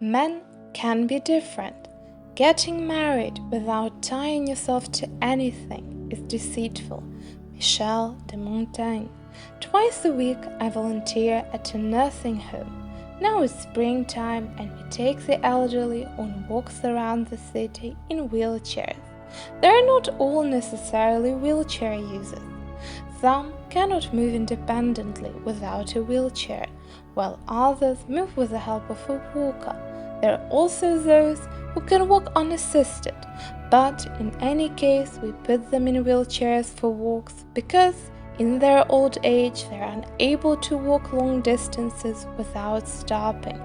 Men can be different. Getting married without tying yourself to anything is deceitful. Michel de Montaigne. Twice a week I volunteer at a nursing home. Now it's springtime and we take the elderly on walks around the city in wheelchairs. They are not all necessarily wheelchair users. Some cannot move independently without a wheelchair, while others move with the help of a walker. There are also those who can walk unassisted, but in any case we put them in wheelchairs for walks because in their old age they are unable to walk long distances without stopping.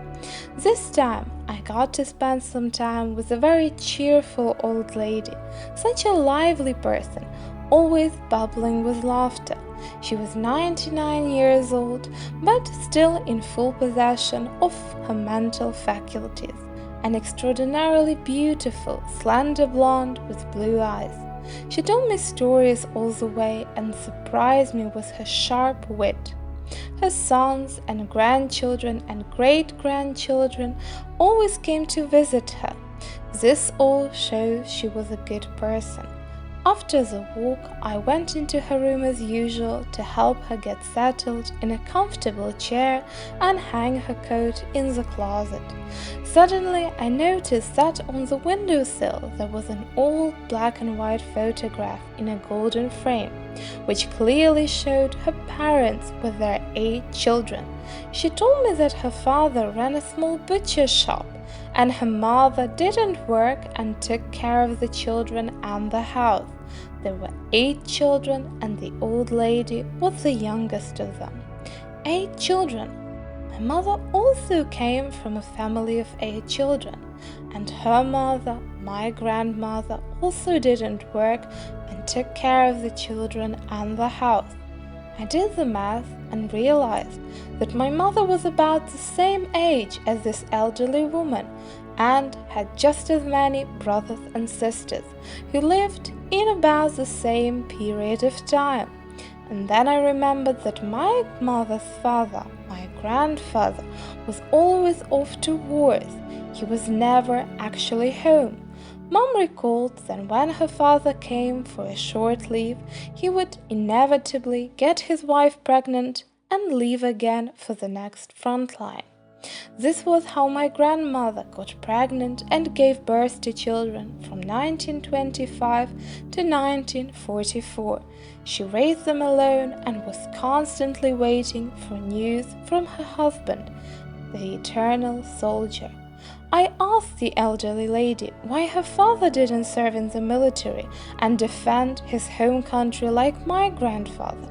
This time I got to spend some time with a very cheerful old lady, such a lively person, always bubbling with laughter. She was 99 years old, but still in full possession of her mental faculties. An extraordinarily beautiful, slender blonde with blue eyes. She told me stories all the way and surprised me with her sharp wit. Her sons and grandchildren and great-grandchildren always came to visit her. This all shows she was a good person. After the walk, I went into her room as usual to help her get settled in a comfortable chair and hang her coat in the closet. Suddenly, I noticed that on the windowsill there was an old black and white photograph in a golden frame, which clearly showed her parents with their 8 children. She told me that her father ran a small butcher shop, and her mother didn't work and took care of the children and the house. There were 8 children, and the old lady was the youngest of them. 8 children. My mother also came from a family of 8 children, and her mother, my grandmother, also didn't work and took care of the children and the house. I did the math and realized that my mother was about the same age as this elderly woman and had just as many brothers and sisters who lived in about the same period of time. And then I remembered that my mother's father, my grandfather, was always off to wars. He was never actually home. Mom recalled that when her father came for a short leave, he would inevitably get his wife pregnant and leave again for the next front line. This was how my grandmother got pregnant and gave birth to children from 1925 to 1944. She raised them alone and was constantly waiting for news from her husband, the eternal soldier. I asked the elderly lady why her father didn't serve in the military and defend his home country like my grandfather.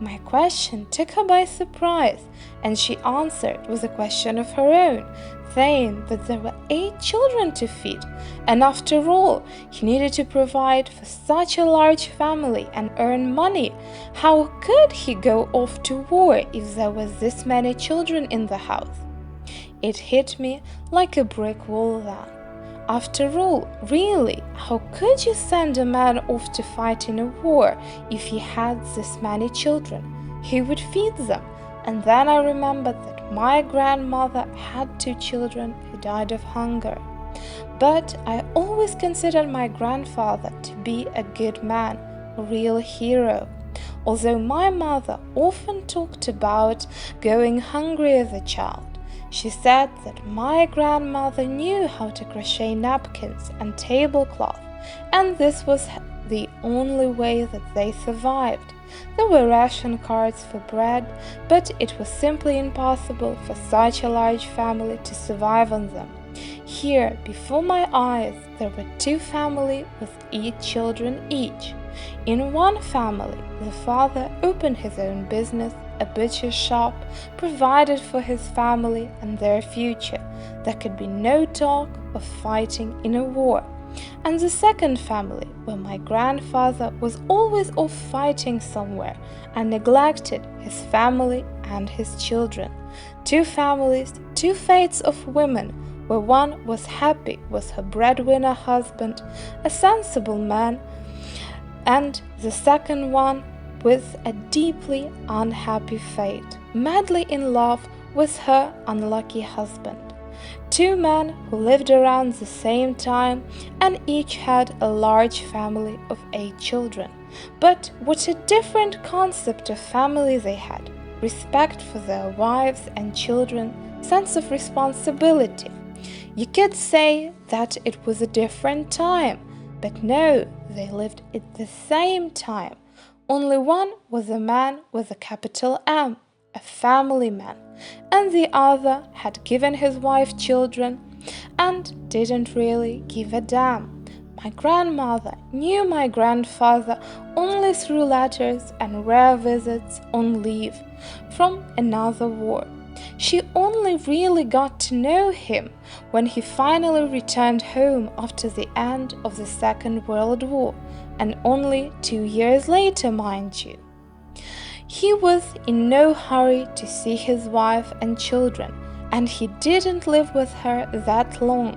My question took her by surprise, and she answered with a question of her own, saying that there were 8 children to feed, and after all, he needed to provide for such a large family and earn money. How could he go off to war if there were this many children in the house? It hit me like a brick wall then. After all, really, how could you send a man off to fight in a war if he had this many children? Who would feed them? And then I remembered that my grandmother had 2 children who died of hunger. But I always considered my grandfather to be a good man, a real hero. Although my mother often talked about going hungry as a child, she said that my grandmother knew how to crochet napkins and tablecloth, and this was the only way that they survived. There were ration cards for bread, but it was simply impossible for such a large family to survive on them. Here, before my eyes, there were 2 families with 8 children each. In one family, the father opened his own business, a butcher shop, provided for his family and their future. There could be no talk of fighting in a war. And the second family, where my grandfather was always off fighting somewhere and neglected his family and his children. 2 families, 2 fates of women, where one was happy with her breadwinner husband, a sensible man, and the second one with a deeply unhappy fate, madly in love with her unlucky husband. Two men who lived around the same time and each had a large family of 8 children. But what a different concept of family they had: respect for their wives and children, sense of responsibility. You could say that it was a different time, but no, they lived at the same time. Only one was a man with a capital M, a family man, and the other had given his wife children and didn't really give a damn. My grandmother knew my grandfather only through letters and rare visits on leave from another war. She only really got to know him when he finally returned home after the end of the Second World War, and only 2 years later, mind you. He was in no hurry to see his wife and children, and he didn't live with her that long.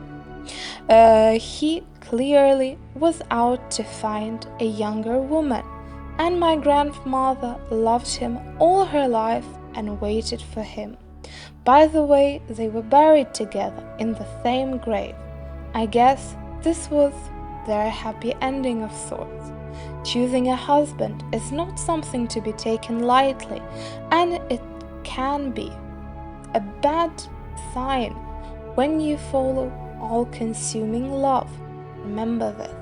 He clearly was out to find a younger woman, and my grandmother loved him all her life and waited for him. By the way, they were buried together in the same grave. I guess this was their happy ending of sorts. Choosing a husband is not something to be taken lightly, and it can be a bad sign when you follow all-consuming love. Remember this.